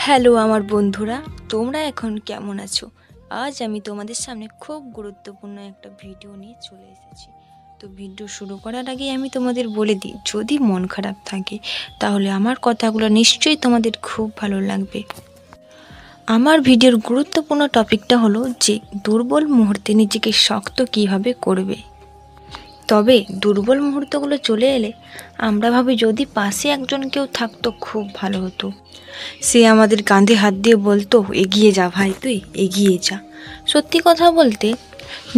Hello আমার বন্ধুরা, তোমরা এখন কেমন আছো? আজ আমি তোমাদের সামনে খুব গুরুত্বপূর্ণ একটা ভিডিও নিয়ে চলে এসেছি। তো ভিডিও শুরু করার আগে আমি তোমাদের বলে দিই, যদি মন খারাপ থাকে তাহলে আমার কথাগুলো নিশ্চয়ই তোমাদের খুব ভালো লাগবে। আমার ভিডিওর গুরুত্বপূর্ণ টপিকটা হলো যে দুর্বল মুহূর্তে নিজেকে শক্ত কিভাবে করবে। তবে দুর্বল মুহূর্তগুলো চলে এলে আমরা ভাবি যদি পাশে একজন কেউ থাকতো খুব ভালো হতো। সে আমাদের কাঁধে হাত দিয়ে বলতো, এগিয়ে যা ভাই, তুই এগিয়ে যা। সত্যি কথা বলতে,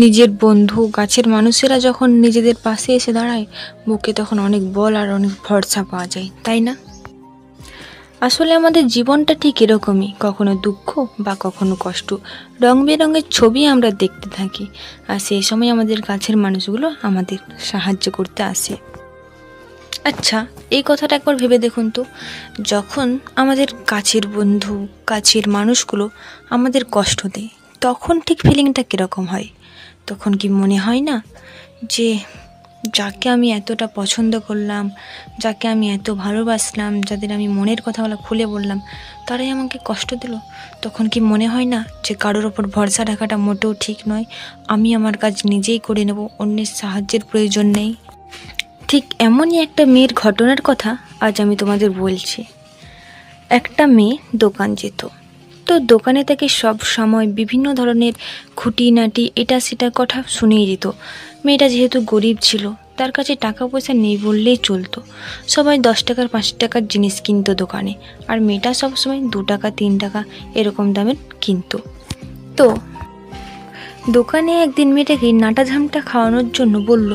নিজের বন্ধু কাছের মানুষেরা যখন নিজেদের পাশে এসে দাঁড়ায়, বুকে তখন অনেক বল আর অনেক ভরসা পাওয়া যায়, তাই না? আসলে আমাদের জীবনটা ঠিক এরকমই, কখনো দুঃখ বা কখনো কষ্ট, রং বেরঙের ছবি আমরা দেখতে থাকি। আর সেই সময় আমাদের কাছের মানুষগুলো আমাদের সাহায্য করতে আসে। আচ্ছা, এই কথাটা একবার ভেবে দেখুন তো, যখন আমাদের কাছের বন্ধু কাছের মানুষগুলো আমাদের কষ্ট দেয়, তখন ঠিক ফিলিংটা কীরকম হয়? তখন কি মনে হয় না যে যাকে আমি এতটা পছন্দ করলাম, যাকে আমি এত ভালোবাসলাম, যাদের আমি মনের কথাগুলো খুলে বললাম, তারাই আমাকে কষ্ট দিল? তখন কি মনে হয় না যে কারোর ওপর ভরসা রাখাটা মোটেও ঠিক নয়, আমি আমার কাজ নিজেই করে নেব, অন্যের সাহায্যের প্রয়োজন নেই? ঠিক এমনই একটা মেয়ের ঘটনার কথা আজ আমি তোমাদের বলছি। একটা মেয়ে দোকান যেত, তো দোকানে তাকে সব সময় বিভিন্ন ধরনের খুঁটিনাটি এটা সেটা কথা শুনেই যেত। মেয়েটা যেহেতু গরিব ছিল, তার কাছে টাকা পয়সা নেই বললেই চলতো। সবাই 10 টাকার 5 টাকার জিনিস কিনতো দোকানে, আর মেয়েটা সবসময় 2 টাকা 3 টাকা এরকম দামের কিনতো। তো দোকানে একদিন মেয়েটাকে নাটাঝামটা খাওয়ানোর জন্য বলল,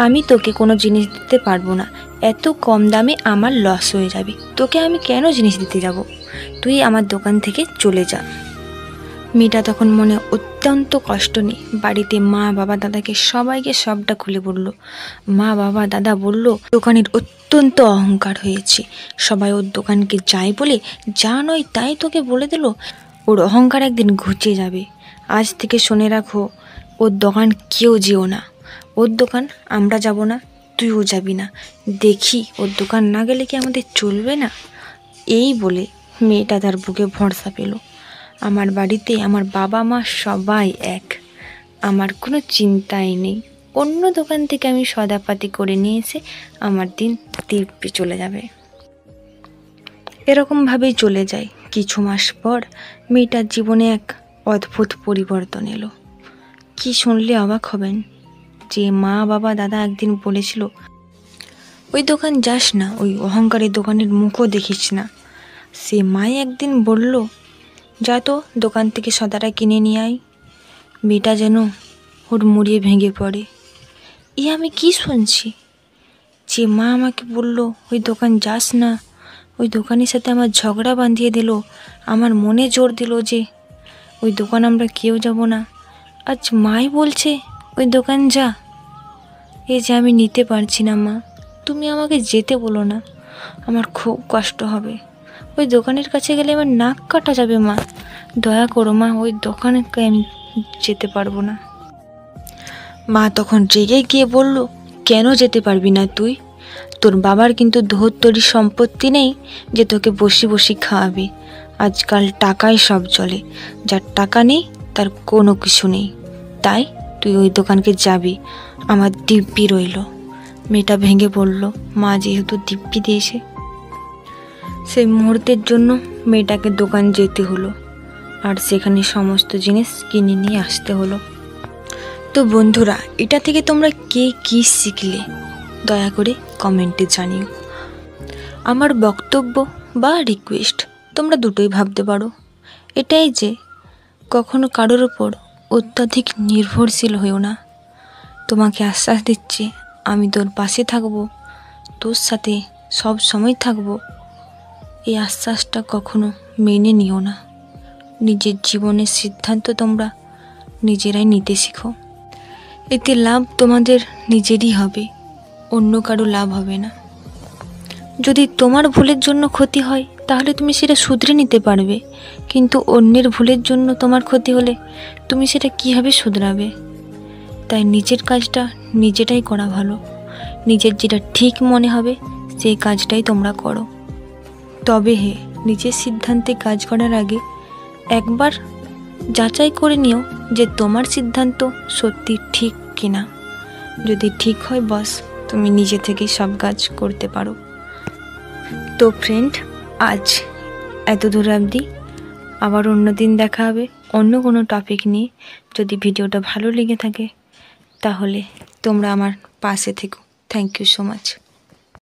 আমি তোকে কোনো জিনিস দিতে পারবো না, এত কম দামে আমার লস হয়ে যাবে, তোকে আমি কেন জিনিস দিতে যাব, তুই আমার দোকান থেকে চলে যা। মেয়েটা তখন মনে অত্যন্ত কষ্ট নিয়ে বাড়িতে মা বাবা দাদাকে সবাইকে সবটা খুলে বলল। মা বাবা দাদা বলল, দোকানের অত্যন্ত অহংকার হয়েছে, সবাই ওর দোকানকে যাই বলে যা নয় তাই তোকে বলে দিল, ওর অহংকার একদিন ঘুচে যাবে। আজ থেকে শুনে রাখো, ওর দোকান কেউ যেও না, ওর দোকান আমরা যাব না, তুইও যাবি না, দেখি ওর দোকান না গেলে কি আমাদের চলবে না। এই বলে মেয়েটা তার বুকে ভরসা পেল, আমার বাড়িতে আমার বাবা মা সবাই এক, আমার কোনো চিন্তাই নেই, অন্য দোকান থেকে আমি সদাপাতি করে নিয়ে এসে আমার দিন দিব্যি চলে যাবে। এরকমভাবেই চলে যায়। কিছু মাস পর মেয়েটার জীবনে এক অদ্ভুত পরিবর্তন এলো। কি শুনলে অবাক হবেন, যে মা বাবা দাদা একদিন বলেছিল, ওই দোকান যাস না, ওই অহংকারের দোকানের মুখও দেখিস না, সে মাই একদিন বলল, যা তো দোকান থেকে সদাটা কিনে নিয়ে আয়। মেয়েটা যেন হুড়মুড়িয়ে ভেঙে পড়ে। আমি কি শুনছি? যে মা আমাকে বলল ওই দোকান যাস না, ওই দোকানের সাথে আমার ঝগড়া বাঁধিয়ে দিল, আমার মনে জোর দিল যে ওই দোকান আমরা কেউ যাব না, আজ মাই বলছে ওই দোকান যা। যে আমি নিতে পারছি না মা, তুমি আমাকে যেতে বলো না, আমার খুব কষ্ট হবে, ওই দোকানের কাছে গেলে আমার নাক কাটা যাবে মা, দয়া করো মা, ওই দোকানে আমি যেতে পারবো না। মা তখন রেগে গিয়ে বলল, কেন যেতে পারবি না তুই? তোর বাবার কিন্তু ধোত্তরি সম্পত্তি নেই যে তোকে বসে বসে খাওয়াবে, আজকাল টাকায় সব চলে, যার টাকা নেই তার কোনো কিছু নেই, তাই তুই ওই দোকানকে যাবি, আমার দিব্যি রইল। মেয়েটা ভেঙে পড়ল, মা যেহেতু দিব্যি দিয়েছে। সেই মুহূর্তের জন্য মেয়েটাকে দোকান যেতে হলো, আর সেখানে সমস্ত জিনিস কিনে নিয়ে আসতে হলো। তো বন্ধুরা, এটা থেকে তোমরা কে কী শিখলে দয়া করে কমেন্টে জানিও। আমার বক্তব্য বা রিকোয়েস্ট তোমরা দুটোই ভাবতে পারো, এটাই যে কখনো কারোর ওপর অত্যাধিক নির্ভরশীল হয়েও না। তোমাকে আশ্বাস দিচ্ছি, আমি তোর পাশে থাকবো, তোর সাথে সব সময় থাকবো, এই আশ্বাসটা কখনো মেনে নিও না। নিজের জীবনের সিদ্ধান্ত তোমরা নিজেরাই নিতে শিখো, এতে লাভ তোমাদের নিজেরই হবে, অন্য কারো লাভ হবে না। যদি তোমার ভুলের জন্য ক্ষতি হয় তাহলে তুমি সেটা শুধরে নিতে পারবে, কিন্তু অন্যের ভুলের জন্য তোমার ক্ষতি হলে তুমি সেটা কীভাবে শুধরাবে? তাই নিজের কাজটা নিজেরাই করা ভালো, নিজের যেটা ঠিক মনে হবে সেই কাজটাই তোমরা করো। তবে নিজের সিদ্ধান্তে কাজ করার আগে একবার যাচাই করে নিও যে তোমার সিদ্ধান্ত সত্যি ঠিক কিনা। যদি ঠিক হয় বস, তুমি নিজে থেকেই সব কাজ করতে পারো। তো ফ্রেন্ড, আজ এত দূর অবধি। আবার অন্য দিন দেখা হবে অন্য কোনো টপিক নিয়ে। যদি ভিডিওটা ভালো লেগে থাকে তাহলে তোমরা আমার পাশে থেকো। Thank you so much.